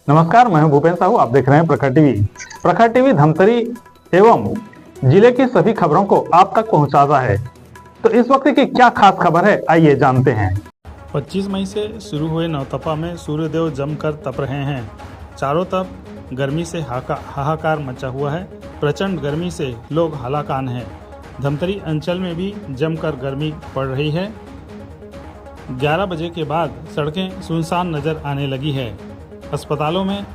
नमस्कार, मैं हूं भूपेन साहू। आप देख रहे हैं प्रखर टीवी। प्रखर टीवी धमतरी एवं जिले की सभी खबरों को आप तक पहुंचाता है। तो इस वक्त की क्या खास खबर है, आइए जानते हैं। 25 मई से शुरू हुए नवतपा में सूर्यदेव जमकर तप रहे हैं। चारों तरफ गर्मी से हाहाकार मचा हुआ है। प्रचंड गर्मी से लोग हलाकान हैं। धमतरी अंचल में भी जमकर गर्मी पड़ रही है। 11 बजे के बाद सड़कें सुनसान नजर आने लगी है। अस्पतालों में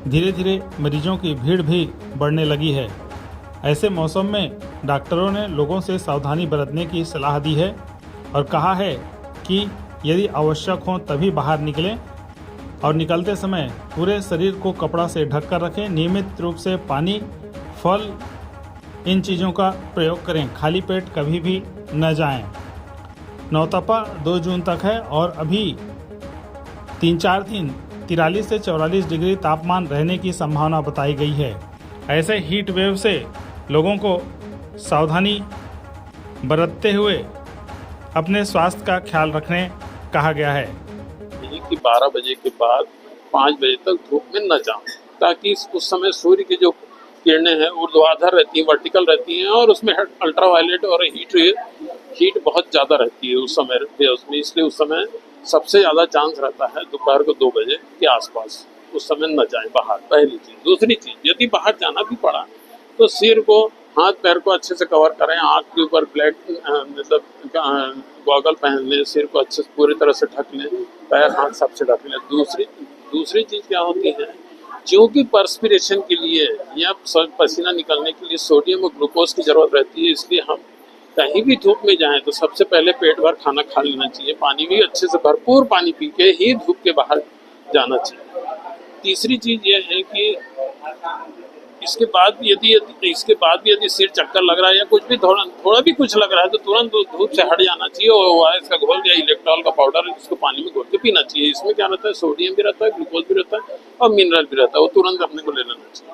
धीरे धीरे मरीजों की भीड़ भी बढ़ने लगी है। ऐसे मौसम में डॉक्टरों ने लोगों से सावधानी बरतने की सलाह दी है और कहा है कि यदि आवश्यक हो तभी बाहर निकलें और निकलते समय पूरे शरीर को कपड़ा से ढक कर रखें। नियमित रूप से पानी, फल, इन चीज़ों का प्रयोग करें। खाली पेट कभी भी न जाएं। नवतपा 2 जून तक है और अभी 3-4 दिन 43 से 44 डिग्री तापमान रहने की संभावना बताई गई है। ऐसे हीट वेव से लोगों को सावधानी बरतते हुए अपने स्वास्थ्य का ख्याल रखने कहा गया है। कि 12 बजे के बाद 5 बजे तक धूप में न जाओ, ताकि उस समय सूर्य की जो किरणें हैं ऊर्ध्वाधर रहती हैं, वर्टिकल रहती हैं और उसमें अल्ट्रावायलेट और हीट बहुत ज़्यादा रहती है उस समय उसमें। इसलिए उस समय सबसे ज़्यादा चांस रहता है दोपहर को 2 बजे के आसपास। उस समय न जाएं बाहर, पहली चीज़। दूसरी चीज़, यदि बाहर जाना भी पड़ा तो सिर को, हाथ पैर को अच्छे से कवर करें। आँख के ऊपर प्लेट मतलब गॉगल पहन लें, सिर को अच्छे से पूरी तरह से ढक लें, पैर हाथ सबसे ढक लें। दूसरी चीज़ क्या होती है, क्योंकि पर्सपिरेशन के लिए या पसीना निकलने के लिए सोडियम और ग्लूकोज की ज़रूरत रहती है। इसलिए हम कहीं भी धूप में जाएं तो सबसे पहले पेट भर खाना खा लेना चाहिए। पानी भी अच्छे से भरपूर पानी पी के ही धूप के बाहर जाना चाहिए। तीसरी चीज़ ये है कि इसके बाद भी यदि सिर चक्कर लग रहा है या कुछ भी थोड़ा भी कुछ लग रहा है तो तुरंत धूप से हट जाना चाहिए और ORS का घोल या इलेक्ट्रॉल का पाउडर इसको पानी में घोल के पीना चाहिए। इसमें क्या रहता है, सोडियम भी रहता है, ग्लूकोज भी रहता है और मिनरल भी रहता है। वो तुरंत अपने को ले लेना चाहिए।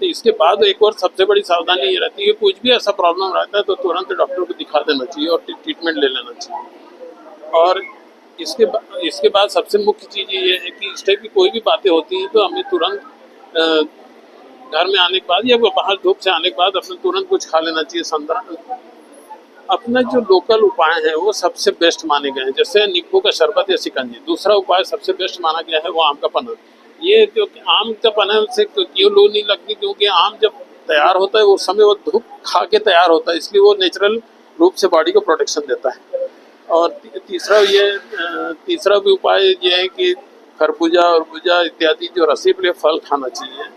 इसके बाद एक और सबसे बड़ी सावधानी ये रहती है कि कुछ भी ऐसा प्रॉब्लम रहता है तो तुरंत डॉक्टर को दिखा देना चाहिए और ट्रीटमेंट ले लेना चाहिए। और इसके बाद सबसे मुख्य चीज़ ये है कि इस टाइप की कोई भी बातें होती हैं तो हमें तुरंत घर में आने के बाद या बाहर धूप से आने के बाद अपने तुरंत कुछ खा लेना चाहिए। अपना जो लोकल उपाय है वो सबसे बेस्ट माने गए हैं, जैसे नींबू का शरबत या शिकंजी। दूसरा उपाय सबसे बेस्ट माना गया है वो आम का पन्ना। ये क्योंकि आम का पन्ना से क्यों लू नहीं लगती, क्योंकि आम जब तैयार होता है उस समय वो धूप खा के तैयार होता है, इसलिए वो नेचुरल रूप से बॉडी को प्रोटेक्शन देता है। और तीसरा भी उपाय ये है कि खरबूजा और भुजा इत्यादि जो रसीले फल खाना चाहिए।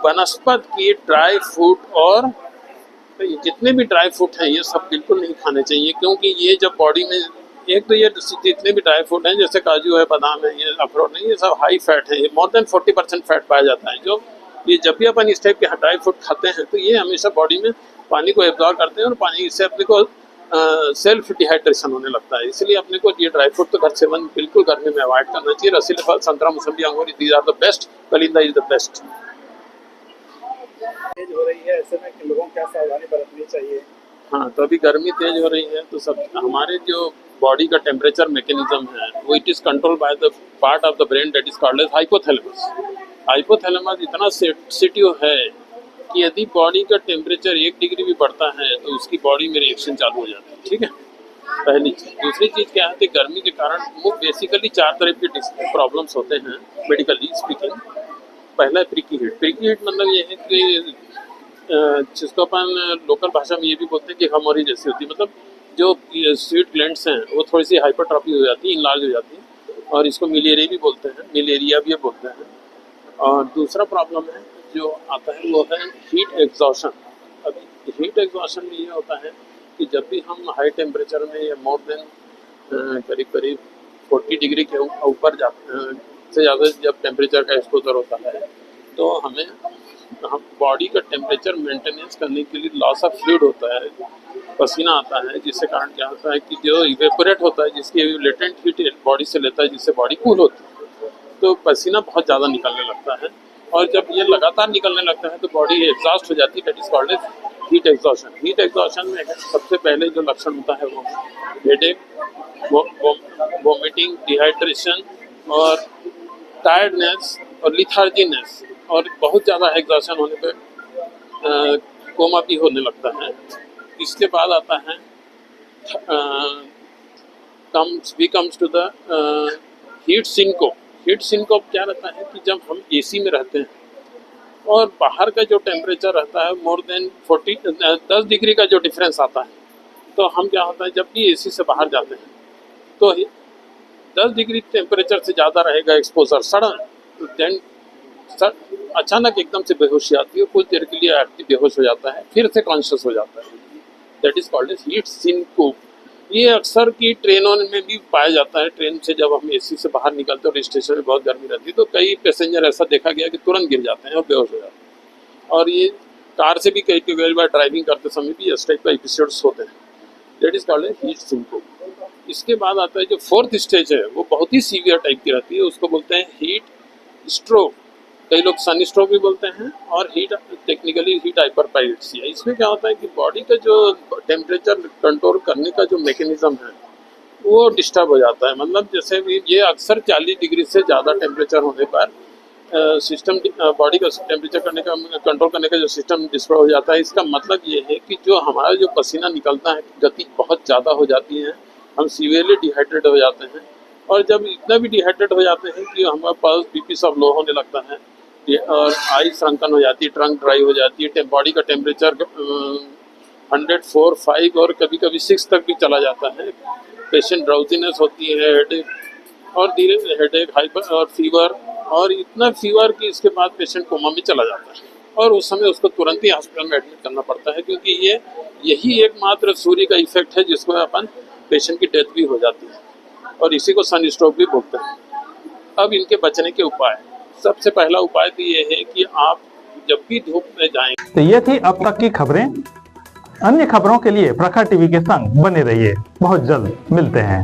वनस्पत की ड्राई फ्रूट और जितने भी ड्राई फ्रूट हैं ये सब बिल्कुल नहीं खाने चाहिए, क्योंकि ये जब बॉडी में ये जितने भी ड्राई फ्रूट हैं जैसे काजू है, बादाम है, ये अखरोट है, ये सब हाई फैट है। ये मोर देन 40% फैट पाया जाता है। जो ये जब भी अपन इस टाइप के ड्राई फ्रूट खाते हैं तो ये हमेशा बॉडी में पानी को एब्जॉर्ब करते हैं और पानी से अपने को सेल्फ डिहाइड्रेशन होने लगता है। इसलिए अपने को ये ड्राई फ्रूट तो घर से बिल्कुल गर्मी में अवॉइड करना चाहिए। रसीले फल, संतरा, मौसम्बी, अंगूर, दीज आर द बेस्ट। कलिंदा इज द बेस्ट। तेज हो रही है, ऐसे में कि लोगों को क्या सावधानी बरतनी चाहिए? हाँ, तो अभी गर्मी तेज हो रही है तो सब हमारे जो बॉडी का टेम्परेचर मैकेनिज्म है वो it is control by the part of the brain that is called as hypothalamus. Hypothalamus इतना सेंसिटिव है कि यदि बॉडी का टेम्परेचर 1 डिग्री भी बढ़ता है तो उसकी बॉडी में रिएक्शन चालू हो जाती है। ठीक है, पहली चीज़। दूसरी चीज़ क्या है कि गर्मी के कारण वो बेसिकली 4 तरह के प्रॉब्लम्स होते हैं मेडिकली स्पीकिंग। पहला है प्रिकी हीट। प्रिकी हीट मतलब ये है कि जिसको अपन लोकल भाषा में ये भी बोलते हैं कि खमोरी जैसी होती है। मतलब जो स्वीट ग्लैंड्स हैं वो थोड़ी सी हाइपरट्रॉफी हो जाती है, इनलार्ज हो जाती है, और इसको मिलेरिया भी बोलते हैं, मिलेरिया भी बोलते हैं। और दूसरा प्रॉब्लम है जो आता है वो है हीट एग्जॉशन। अभी हीट एग्जॉशन में ये होता है कि जब भी हम हाई टेम्परेचर में या मोर देन करीब 40 डिग्री के ऊपर से ज़्यादा जब टेम्परेचर का एक्सपोजर होता है तो हमें बॉडी का टेम्परेचर मेंटेनेंस करने के लिए लॉस ऑफ फ्लूइड होता है, पसीना आता है, जिससे कारण क्या होता है कि जो इवेपोरेट होता है, जिसकी लेटेंट हीट बॉडी से लेता है, जिससे बॉडी कूल होती है, तो पसीना बहुत ज़्यादा निकलने लगता है। और जब ये लगातार निकलने लगता है तो बॉडी एग्जॉस्ट हो जाती है, that is called as heat exhaustion. Heat exhaustion में सबसे पहले जो लक्षण होता है वो हेडेक, वोमिटिंग, डिहाइड्रेशन और टायर्डनेस और लिथार्जीनेस और बहुत ज़्यादा एग्जॉशन होने पे कोमा भी होने लगता है। इसके बाद आता है comes to the heat syncope. Heat syncope क्या रहता है कि जब हम एसी में रहते हैं और बाहर का जो टेम्परेचर रहता है मोर देन 10 डिग्री का जो डिफरेंस आता है, तो हम क्या होता है जब भी एसी से बाहर जाते हैं तो 10 डिग्री टेम्परेचर से ज़्यादा रहेगा एक्सपोजर सडन, देन अचानक एकदम से बेहोशी आती है, कुछ देर के लिए व्यक्ति बेहोश हो जाता है, फिर से कॉन्शियस हो जाता है। That is called as heat syncope. ये अक्सर की ट्रेनों में भी पाया जाता है। ट्रेन से जब हम एसी से बाहर निकलते हैं और स्टेशन में बहुत गर्मी रहती है तो कई पैसेंजर ऐसा देखा गया कि तुरंत गिर जाते हैं और बेहोश हो जाते हैं। और ये कार से भी कई बार ड्राइविंग करते समय भी इस टाइप का एपिसोड्स होते हैं। That is called as heat syncope. इसके बाद आता है जो फोर्थ स्टेज है वो बहुत ही सीवियर टाइप की रहती है, उसको बोलते हैं हीट स्ट्रोक। कई लोग सन स्ट्रोक भी बोलते हैं और टेक्निकली हीट हाइपरपाइरेक्सिया। इसमें क्या होता है कि बॉडी का जो टेम्परेचर कंट्रोल करने का जो मैकेनिज्म है वो डिस्टर्ब हो जाता है। मतलब जैसे भी ये अक्सर 40 डिग्री से ज़्यादा टेम्परेचर होने पर सिस्टम बॉडी का टेम्परेचर कंट्रोल करने का जो सिस्टम डिस्टर्ब हो जाता है। इसका मतलब ये है कि जो हमारा जो पसीना निकलता है गति बहुत ज़्यादा हो जाती है, हम सीवियरली डिहाइड्रेट हो जाते हैं। और जब इतना भी डिहाइड्रेट हो जाते हैं कि हमारा पल्स बीपी सब लो होने लगता है और आई श्रंकन हो जाती है, ट्रंक ड्राई हो जाती है, बॉडी का टेम्परेचर 104, 5 और कभी कभी 6 तक भी चला जाता है। पेशेंट ड्राउजीनेस होती है, हेडेक और हेडेक हाइपर और फीवर, और इतना फीवर कि इसके बाद पेशेंट कोमा में चला जाता है और उस समय उसको तुरंत ही हॉस्पिटल में एडमिट करना पड़ता है, क्योंकि यही एकमात्र सूर्य का इफेक्ट है जिसको अपन पेशेंट की डेथ भी हो जाती है और इसी को सन स्ट्रोक भी बोलते हैं। अब इनके बचने के उपाय, सबसे पहला उपाय तो ये है कि आप जब भी धूप में जाएं। तो ये थी अब तक की खबरें। अन्य खबरों के लिए प्रखर टीवी के संग बने रहिए। बहुत जल्द मिलते हैं।